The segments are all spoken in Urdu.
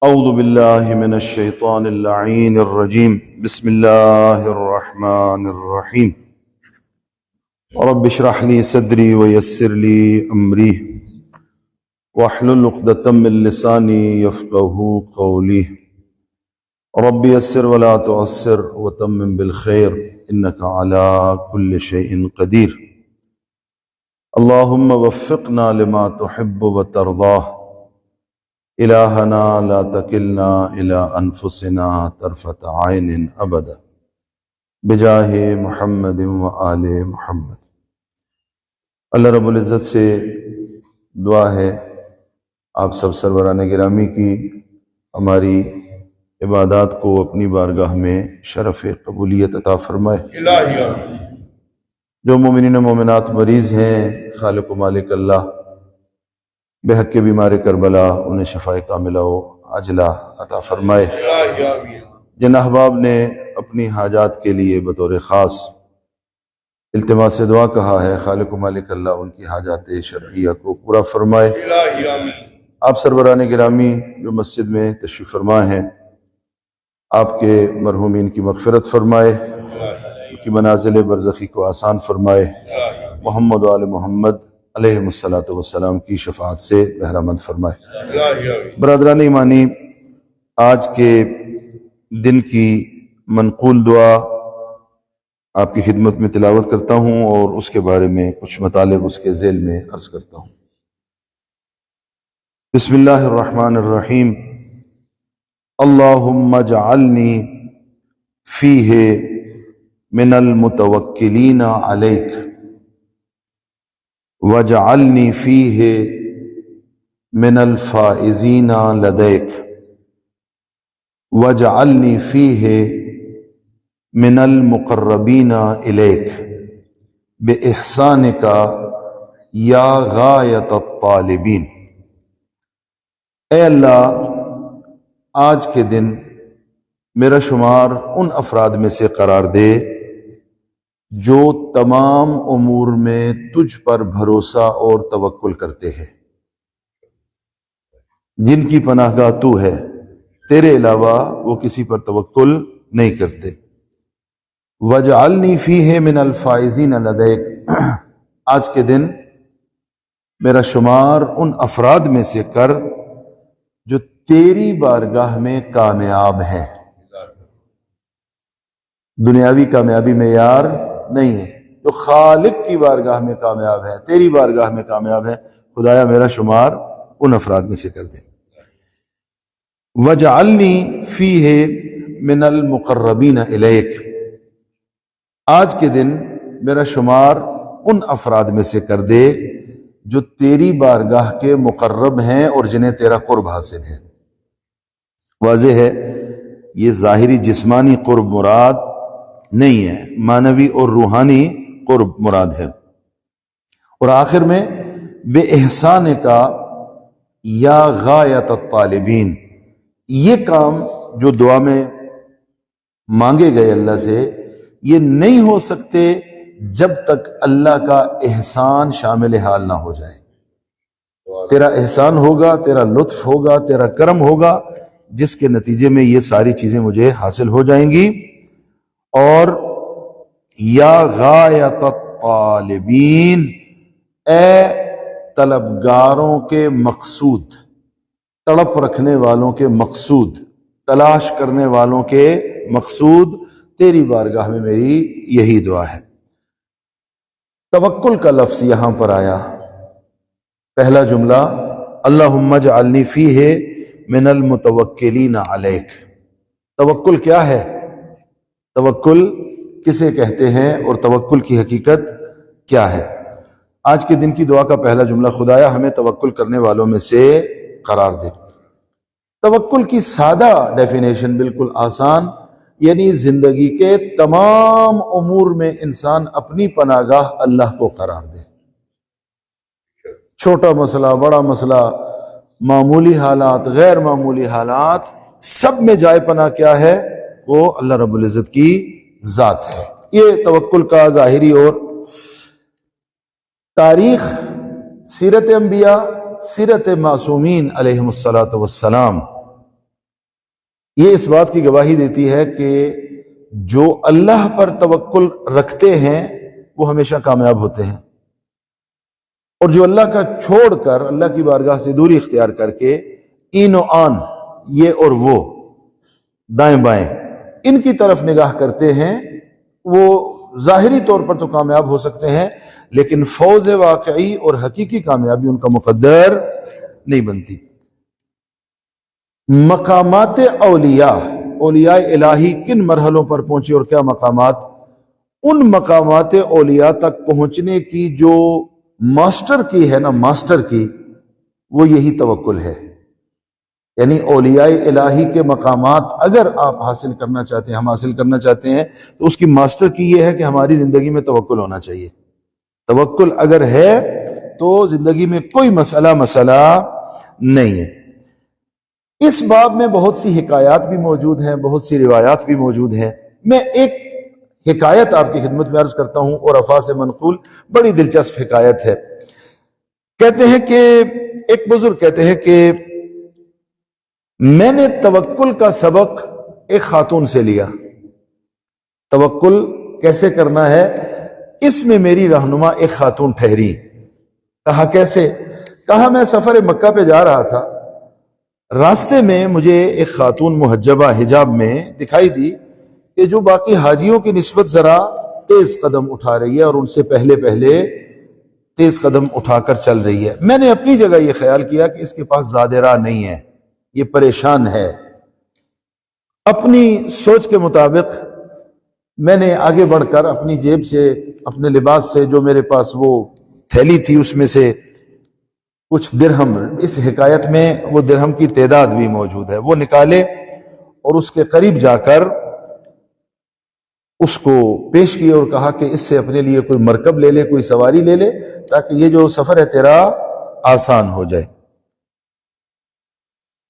اعوذ باللہ من الشیطان اللعین الرجیم بسم اللہ الرحمن الرحیم رب اشرح لی صدری ویسر لی امری واحلل عقدۃ من لسانی یفقہوا قولی رب یسر ولا تعسر وتمم بالخیر انک علی کل شیء قدیر اللہم وفقنا لما تحب وترضاہ الہنا لا تکلنا الی انفسنا طرفۃ عین ابدا بجاہ محمد و آل محمد۔ اللہ رب العزت سے دعا ہے آپ سب سروران گرامی کی ہماری عبادات کو اپنی بارگاہ میں شرف قبولیت عطا فرمائے۔ جو مومنین و مومنات مریض ہیں، خالق و مالک اللہ بے حق کے بیمار کربلا انہیں شفائے کاملہ و عاجلہ عطا فرمائے۔ جن احباب نے اپنی حاجات کے لیے بطور خاص التماس دعا کہا ہے، خالق و مالک اللہ ان کی حاجات شرعیہ کو پورا فرمائے۔ آپ سروران گرامی جو مسجد میں تشریف فرما ہیں، آپ کے مرحومین کی مغفرت فرمائے، ان کی منازل برزخی کو آسان فرمائے، محمد و آل محمد علیہ السلام کی شفاعت سے بہرہ مند فرمائے۔ برادران ایمانی، آج کے دن کی منقول دعا آپ کی خدمت میں تلاوت کرتا ہوں اور اس کے بارے میں کچھ مطالب اس کے ذیل میں عرض کرتا ہوں۔ بسم اللہ الرحمن الرحیم۔ اللہم اجعلنی فیہ من المتوکلین علیک وَاجْعَلْنِي فِيهِ مِنَ الْفَائِزِينَ لَدَيْكَ وَاجْعَلْنِي فِيهِ مِنَ الْمُقَرَّبِينَ إِلَيْكَ بِإِحْسَانِكَ يَا غَایَةَ الطَّالِبِينَ۔ اے اللہ، آج کے دن میرا شمار ان افراد میں سے قرار دے جو تمام امور میں تجھ پر بھروسہ اور توکل کرتے ہیں، جن کی پناہ گاہ تو ہے، تیرے علاوہ وہ کسی پر توکل نہیں کرتے۔ وَاجْعَلْنِي فِيهِ مِنَ الْفَائِزِينَ لَدَيْكَ، آج کے دن میرا شمار ان افراد میں سے کر جو تیری بارگاہ میں کامیاب ہیں۔ دنیاوی کامیابی معیار نہیں ہے، جو خالق کی بارگاہ میں کامیاب ہے، تیری بارگاہ میں کامیاب ہے، خدایا میرا شمار ان افراد میں سے کر دے۔ وَاجْعَلْنِي فِيهِ مِنَ الْمُقَرَّبِينَ إِلَيْكَ، آج کے دن میرا شمار ان افراد میں سے کر دے جو تیری بارگاہ کے مقرب ہیں اور جنہیں تیرا قرب حاصل ہے۔ واضح ہے یہ ظاہری جسمانی قرب مراد نہیں ہے، معنوی اور روحانی قرب مراد ہے۔ اور آخر میں بے احسان کا یا غایت الطالبین، یہ کام جو دعا میں مانگے گئے اللہ سے، یہ نہیں ہو سکتے جب تک اللہ کا احسان شامل حال نہ ہو جائے۔ تیرا احسان ہوگا، تیرا لطف ہوگا، تیرا کرم ہوگا، جس کے نتیجے میں یہ ساری چیزیں مجھے حاصل ہو جائیں گی۔ اور یا غایت الطالبین، اے طلبگاروں کے مقصود، تڑپ رکھنے والوں کے مقصود، تلاش کرنے والوں کے مقصود، تیری بارگاہ میں میری یہی دعا ہے۔ توکل کا لفظ یہاں پر آیا، پہلا جملہ اللہم اجعلنی فیہ من المتوکلین علیک۔ توکل کیا ہے؟ توکل کسے کہتے ہیں اور توکل کی حقیقت کیا ہے؟ آج کے دن کی دعا کا پہلا جملہ، خدایا ہمیں توکل کرنے والوں میں سے قرار دے۔ توکل کی سادہ ڈیفینیشن بالکل آسان، یعنی زندگی کے تمام امور میں انسان اپنی پناہ گاہ اللہ کو قرار دے۔ چھوٹا مسئلہ، بڑا مسئلہ، معمولی حالات، غیر معمولی حالات، سب میں جائے پناہ کیا ہے؟ وہ اللہ رب العزت کی ذات ہے۔ یہ توکل کا ظاہری اور تاریخ، سیرت انبیاء، سیرت معصومین علیہم الصلاۃ والسلام، یہ اس بات کی گواہی دیتی ہے کہ جو اللہ پر توکل رکھتے ہیں وہ ہمیشہ کامیاب ہوتے ہیں، اور جو اللہ کا چھوڑ کر اللہ کی بارگاہ سے دوری اختیار کر کے این و آن، یہ اور وہ، دائیں بائیں، ان کی طرف نگاہ کرتے ہیں، وہ ظاہری طور پر تو کامیاب ہو سکتے ہیں، لیکن فوز واقعی اور حقیقی کامیابی ان کا مقدر نہیں بنتی۔ مقامات اولیاء الہی کن مرحلوں پر پہنچے اور کیا مقامات؟ ان مقامات اولیاء تک پہنچنے کی جو ماسٹر کی ہے نا، ماسٹر کی، وہ یہی توکل ہے۔ یعنی اولیاء الہی کے مقامات اگر آپ حاصل کرنا چاہتے ہیں، ہم حاصل کرنا چاہتے ہیں، تو اس کی ماسٹر کی یہ ہے کہ ہماری زندگی میں توکل ہونا چاہیے۔ توکل اگر ہے تو زندگی میں کوئی مسئلہ نہیں ہے۔ اس باب میں بہت سی حکایات بھی موجود ہیں، بہت سی روایات بھی موجود ہیں۔ میں ایک حکایت آپ کی خدمت میں عرض کرتا ہوں، اور عرفا سے منقول بڑی دلچسپ حکایت ہے۔ کہتے ہیں کہ ایک بزرگ کہتے ہیں کہ میں نے توکل کا سبق ایک خاتون سے لیا۔ توکل کیسے کرنا ہے، اس میں میری رہنما ایک خاتون ٹھہری۔ کہا کیسے؟ کہا میں سفر مکہ پہ جا رہا تھا، راستے میں مجھے ایک خاتون محجبہ حجاب میں دکھائی دی کہ جو باقی حاجیوں کی نسبت ذرا تیز قدم اٹھا رہی ہے اور ان سے پہلے تیز قدم اٹھا کر چل رہی ہے۔ میں نے اپنی جگہ یہ خیال کیا کہ اس کے پاس زیادہ راہ نہیں ہے، یہ پریشان ہے۔ اپنی سوچ کے مطابق میں نے آگے بڑھ کر اپنی جیب سے، اپنے لباس سے، جو میرے پاس وہ تھیلی تھی، اس میں سے کچھ درہم، اس حکایت میں وہ درہم کی تعداد بھی موجود ہے، وہ نکالے اور اس کے قریب جا کر اس کو پیش کیے اور کہا کہ اس سے اپنے لیے کوئی مرکب لے لے، کوئی سواری لے لے، تاکہ یہ جو سفر ہے تیرا آسان ہو جائے۔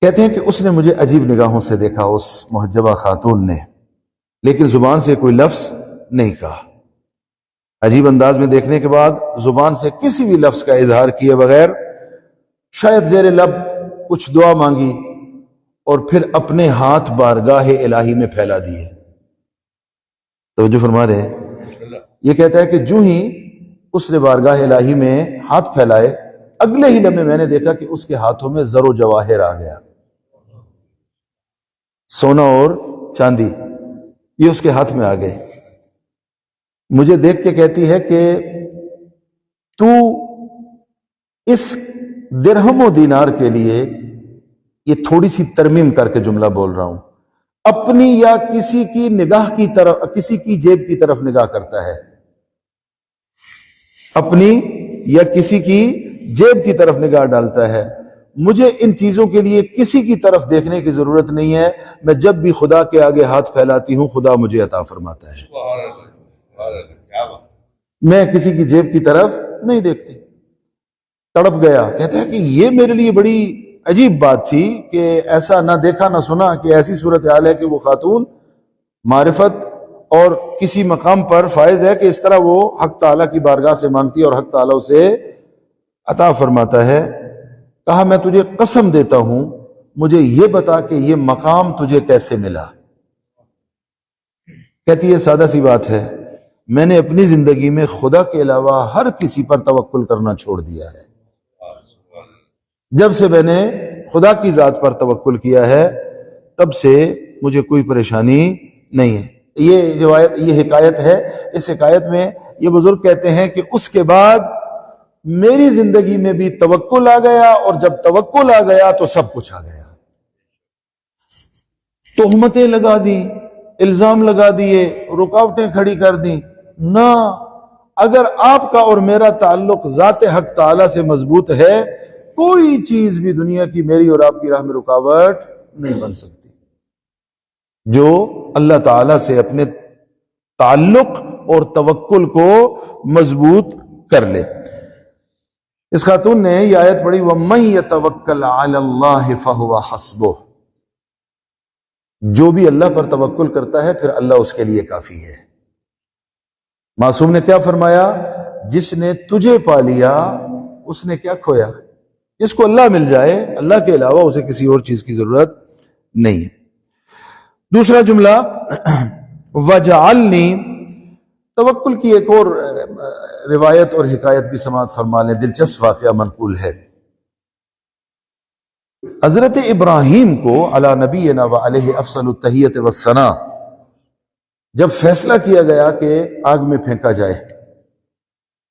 کہتے ہیں کہ اس نے مجھے عجیب نگاہوں سے دیکھا، اس محجبہ خاتون نے، لیکن زبان سے کوئی لفظ نہیں کہا۔ عجیب انداز میں دیکھنے کے بعد زبان سے کسی بھی لفظ کا اظہار کیے بغیر شاید زیر لب کچھ دعا مانگی اور پھر اپنے ہاتھ بارگاہ الہی میں پھیلا دیے۔ توجہ فرما رہے ہیں؟ یہ کہتا ہے کہ جو ہی اس نے بارگاہ الہی میں ہاتھ پھیلائے، اگلے ہی لمحے میں نے دیکھا کہ اس کے ہاتھوں میں زر و جواہر آ گیا، سونا اور چاندی، یہ اس کے ہاتھ میں آ گئے۔ مجھے دیکھ کے کہتی ہے کہ تو اس درہم و دینار کے لیے یہ تھوڑی سی ترمیم کر کے جملہ بول رہا ہوں، اپنی یا کسی کی نگاہ کی طرف، کسی کی جیب کی طرف نگاہ کرتا ہے، اپنی یا کسی کی جیب کی طرف نگاہ ڈالتا ہے۔ مجھے ان چیزوں کے لیے کسی کی طرف دیکھنے کی ضرورت نہیں ہے، میں جب بھی خدا کے آگے ہاتھ پھیلاتی ہوں خدا مجھے عطا فرماتا ہے، میں کسی کی جیب کی طرف نہیں دیکھتی۔ تڑپ گیا، کہتا ہے کہ یہ میرے لیے بڑی عجیب بات تھی کہ ایسا نہ دیکھا نہ سنا کہ ایسی صورتحال ہے کہ وہ خاتون معرفت اور کسی مقام پر فائز ہے کہ اس طرح وہ حق تعالیٰ کی بارگاہ سے مانگتی ہے اور حق تعالیٰ اسے عطا فرماتا ہے۔ کہا میں تجھے قسم دیتا ہوں، مجھے یہ بتا کہ یہ مقام تجھے کیسے ملا؟ کہتی ہے سادہ سی بات ہے، میں نے اپنی زندگی میں خدا کے علاوہ ہر کسی پر توکل کرنا چھوڑ دیا ہے۔ جب سے میں نے خدا کی ذات پر توکل کیا ہے تب سے مجھے کوئی پریشانی نہیں ہے۔ یہ روایت، یہ حکایت ہے۔ اس حکایت میں یہ بزرگ کہتے ہیں کہ اس کے بعد میری زندگی میں بھی توکل آ گیا، اور جب توکل آ گیا تو سب کچھ آ گیا۔ تہمتیں لگا دی، الزام لگا دیے، رکاوٹیں کھڑی کر دی، نہ، اگر آپ کا اور میرا تعلق ذات حق تعالی سے مضبوط ہے، کوئی چیز بھی دنیا کی میری اور آپ کی راہ میں رکاوٹ نہیں بن سکتی۔ جو اللہ تعالی سے اپنے تعلق اور توکل کو مضبوط کر لے۔ اس خاتون نے یہ آیت پڑھی، وَمَن يَتَوَكَّلْ عَلَى اللَّهِ فَهُوَ حَسْبُهُ، جو بھی اللہ پر توکل کرتا ہے پھر اللہ اس کے لیے کافی ہے۔ معصوم نے کیا فرمایا؟ جس نے تجھے پا لیا اس نے کیا کھویا؟ جس کو اللہ مل جائے، اللہ کے علاوہ اسے کسی اور چیز کی ضرورت نہیں ہے۔ دوسرا جملہ وجعلنی، توکل کی ایک اور روایت اور حکایت بھی سماعت فرما لیں، دلچسپ واقعہ منقول ہے۔ حضرت ابراہیم کو علی نبینا و علیہ افضل التحیۃ والثناء جب فیصلہ کیا گیا کہ آگ میں پھینکا جائے،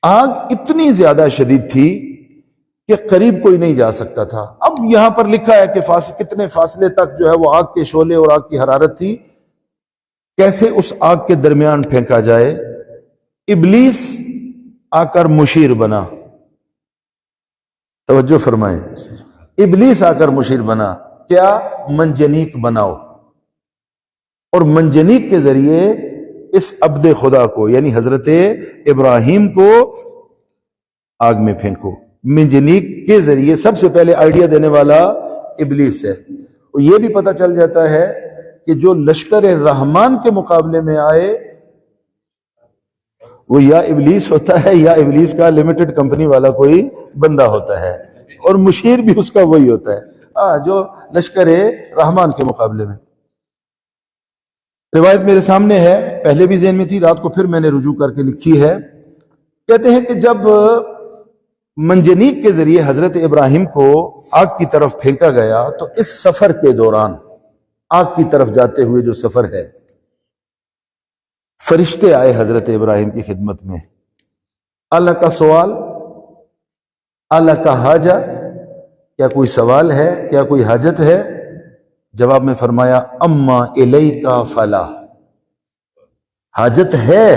آگ اتنی زیادہ شدید تھی کہ قریب کوئی نہیں جا سکتا تھا۔ اب یہاں پر لکھا ہے کہ کتنے فاصلے تک جو ہے وہ آگ کے شعلے اور آگ کی حرارت تھی، کیسے اس آگ کے درمیان پھینکا جائے۔ ابلیس آ کر مشیر بنا، توجہ فرمائیں، ابلیس آ کر مشیر بنا، کیا؟ منجنیق بناؤ، اور منجنیق کے ذریعے اس عبد خدا کو یعنی حضرت ابراہیم کو آگ میں پھینکو۔ منجنیق کے ذریعے سب سے پہلے آئیڈیا دینے والا ابلیس ہے۔ اور یہ بھی پتہ چل جاتا ہے کہ جو لشکر رحمان کے مقابلے میں آئے وہ یا ابلیس ہوتا ہے یا ابلیس کا لمیٹڈ کمپنی والا کوئی بندہ ہوتا ہے، اور مشیر بھی اس کا وہی ہوتا ہے جو لشکر رحمان کے مقابلے میں۔ روایت میرے سامنے ہے، پہلے بھی ذہن میں تھی، رات کو پھر میں نے رجوع کر کے لکھی ہے۔ کہتے ہیں کہ جب منجنیق کے ذریعے حضرت ابراہیم کو آگ کی طرف پھینکا گیا تو اس سفر کے دوران، آگ کی طرف جاتے ہوئے جو سفر ہے، فرشتے آئے حضرت ابراہیم کی خدمت میں۔ اللہ کا سوال، اللہ کا حاجہ، کیا کوئی سوال ہے، کیا کوئی حاجت ہے؟ جواب میں فرمایا اما الیک فلا، حاجت ہے،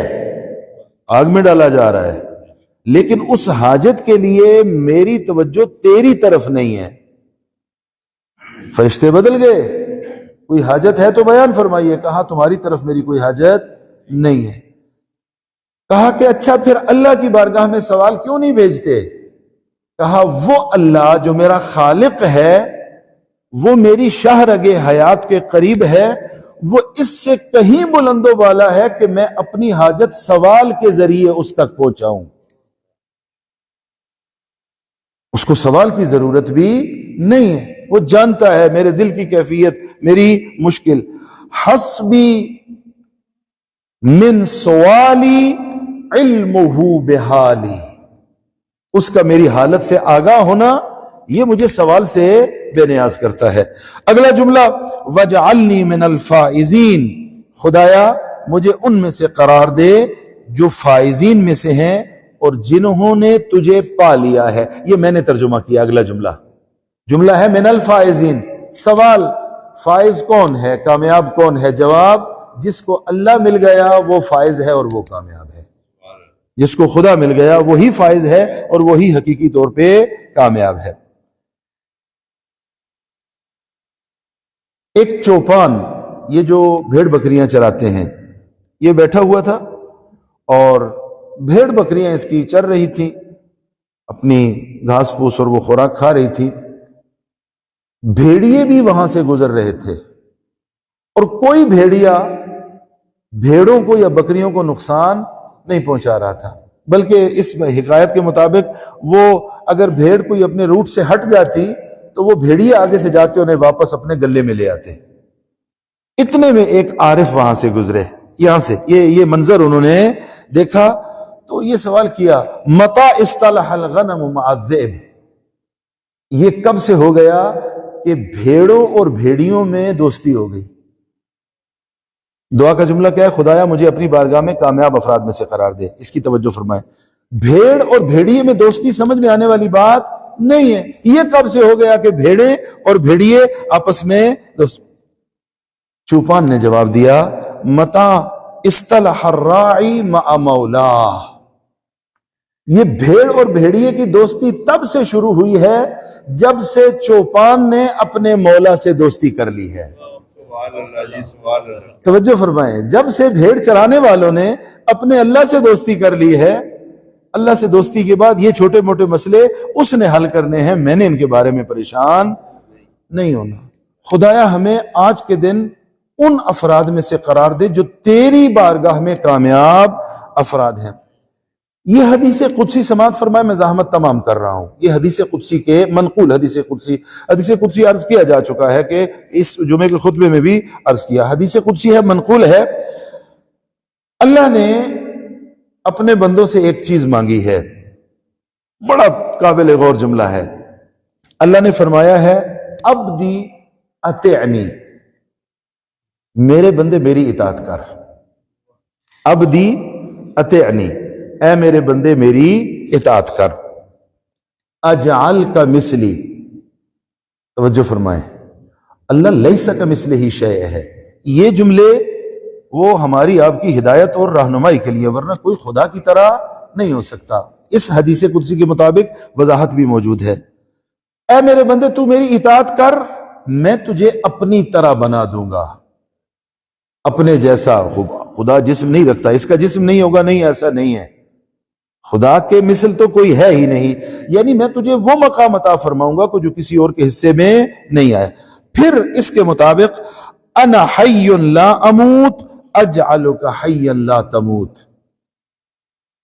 آگ میں ڈالا جا رہا ہے، لیکن اس حاجت کے لیے میری توجہ تیری طرف نہیں ہے۔ فرشتے بدل گئے، کوئی حاجت ہے تو بیان فرمائیے۔ کہا تمہاری طرف میری کوئی حاجت نہیں ہے۔ کہا کہ اچھا پھر اللہ کی بارگاہ میں سوال کیوں نہیں بھیجتے؟ کہا وہ اللہ جو میرا خالق ہے، وہ میری شاہ رگ حیات کے قریب ہے، وہ اس سے کہیں بلند و بالا ہے کہ میں اپنی حاجت سوال کے ذریعے اس تک پہنچاؤں۔ اس کو سوال کی ضرورت بھی نہیں ہے، وہ جانتا ہے میرے دل کی کیفیت، میری مشکل۔ حسبی من سوالی علمہ بحالی، اس کا میری حالت سے آگاہ ہونا یہ مجھے سوال سے بے نیاز کرتا ہے۔ اگلا جملہ وجعلنی من الفائزین، خدایا مجھے ان میں سے قرار دے جو فائزین میں سے ہیں اور جنہوں نے تجھے پا لیا ہے۔ یہ میں نے ترجمہ کیا۔ اگلا جملہ ہے من الفائزین، سوال فائز کون ہے، کامیاب کون ہے؟ جواب جس کو اللہ مل گیا وہ فائز ہے اور وہ کامیاب ہے، جس کو خدا مل گیا وہی فائز ہے اور وہی حقیقی طور پہ کامیاب ہے۔ ایک چوپان، یہ جو بھیڑ بکریاں چراتے ہیں، یہ بیٹھا ہوا تھا اور بھیڑ بکریاں اس کی چر رہی تھیں، اپنی گھاس پھوس اور وہ خوراک کھا رہی تھی۔ بھیڑیے بھی وہاں سے گزر رہے تھے اور کوئی بھیڑیا بھیڑوں کو یا بکریوں کو نقصان نہیں پہنچا رہا تھا، بلکہ اس حکایت کے مطابق وہ اگر بھیڑ کوئی اپنے روٹ سے ہٹ جاتی تو وہ بھیڑیے آگے سے جا کے انہیں واپس اپنے گلے میں لے آتے۔ اتنے میں ایک عارف وہاں سے گزرے، یہاں سے یہ منظر انہوں نے دیکھا تو یہ سوال کیا متى اصطلح الغنم مع الذئب، یہ کب سے ہو گیا کہ بھیڑوں اور بھیڑیوں میں دوستی ہو گئی؟ دعا کا جملہ کیا ہے؟ خدایا مجھے اپنی بارگاہ میں کامیاب افراد میں سے قرار دے۔ اس کی توجہ فرمائیں، بھیڑ اور بھیڑیے میں دوستی سمجھ میں آنے والی بات نہیں ہے۔ یہ کب سے ہو گیا کہ بھیڑیں اور بھیڑیے آپس میں دوست؟ چوپان نے جواب دیا متى اصطلح الراعی مع مولاه، یہ بھیڑ اور بھیڑیے کی دوستی تب سے شروع ہوئی ہے جب سے چوپان نے اپنے مولا سے دوستی کر لی ہے۔ توجہ فرمائیں، جب سے بھیڑ چرانے والوں نے اپنے اللہ سے دوستی کر لی ہے، اللہ سے دوستی کے بعد یہ چھوٹے موٹے مسئلے اس نے حل کرنے ہیں، میں نے ان کے بارے میں پریشان نہیں ہونا۔ خدایا ہمیں آج کے دن ان افراد میں سے قرار دے جو تیری بارگاہ میں کامیاب افراد ہیں۔ یہ حدیث قدسی سماعت فرمائے، میں زحمت تمام کر رہا ہوں، یہ حدیث قدسی کے منقول حدیث قدسی عرض کیا جا چکا ہے کہ اس جمعے کے خطبے میں بھی عرض کیا، حدیث قدسی ہے، منقول ہے۔ اللہ نے اپنے بندوں سے ایک چیز مانگی ہے، بڑا قابل غور جملہ ہے۔ اللہ نے فرمایا ہے عبدی اطیعنی، میرے بندے میری اطاعت کر، عبدی اطیعنی، اے میرے بندے میری اطاعت کر، اجعل کا مثلی، توجہ فرمائیں، اللہ لیس کا مثلہ شیء ہے، یہ جملے وہ ہماری آپ کی ہدایت اور رہنمائی کے لیے، ورنہ کوئی خدا کی طرح نہیں ہو سکتا۔ اس حدیث قدسی کے مطابق وضاحت بھی موجود ہے، اے میرے بندے تو میری اطاعت کر، میں تجھے اپنی طرح بنا دوں گا، اپنے جیسا۔ خدا جسم نہیں رکھتا، اس کا جسم نہیں ہوگا، نہیں، ایسا نہیں ہے، خدا کے مثل تو کوئی ہے ہی نہیں، یعنی میں تجھے وہ مقام عطا فرماؤں گا جو کسی اور کے حصے میں نہیں آئے۔ پھر اس کے مطابق انا حی لا اموت اجعلک حیا لا تموت،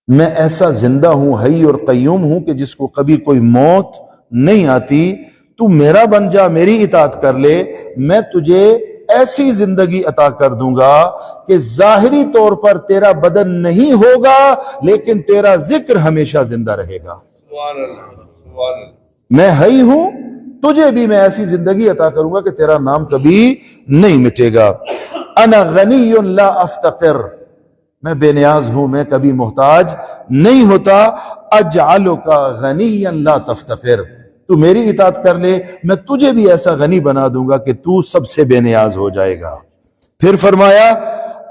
میں ایسا زندہ ہوں، حی اور قیوم ہوں کہ جس کو کبھی کوئی موت نہیں آتی، تو میرا بن جا، میری اطاعت کر لے، میں تجھے ایسی زندگی عطا کر دوں گا کہ ظاہری طور پر تیرا بدن نہیں ہوگا لیکن تیرا ذکر ہمیشہ زندہ رہے گا۔ سبحان اللہ، سبحان اللہ۔ میں حی ہوں، تجھے بھی میں ایسی زندگی عطا کروں گا کہ تیرا نام کبھی نہیں مٹے گا۔ انا غنی لا افتقر، میں بے نیاز ہوں، میں کبھی محتاج نہیں ہوتا۔ اجعلک غنیا لا تفتقر، تو میری اطاعت کر لے، میں تجھے بھی ایسا غنی بنا دوں گا کہ تو سب سے بے نیاز ہو جائے گا۔ پھر فرمایا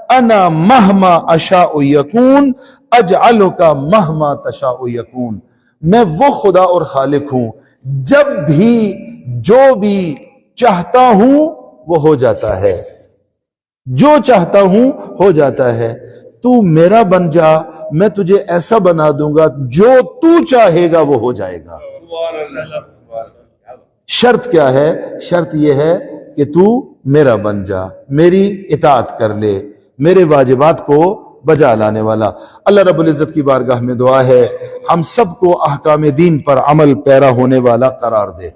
انا مہما اشاء یکون اجعلک مہما تشاء یکون، میں وہ خدا اور خالق ہوں، جب بھی جو بھی چاہتا ہوں وہ ہو جاتا ہے، جو چاہتا ہوں ہو جاتا ہے، تو میرا بن جا، میں تجھے ایسا بنا دوں گا جو تو چاہے گا وہ ہو جائے گا۔ سبحان اللہ، سبحان اللہ۔ شرط کیا ہے؟ شرط یہ ہے کہ تو میرا بن جا، میری اطاعت کر لے، میرے واجبات کو بجا لانے والا۔ اللہ رب العزت کی بارگاہ میں دعا ہے ہم سب کو احکام دین پر عمل پیرا ہونے والا قرار دے۔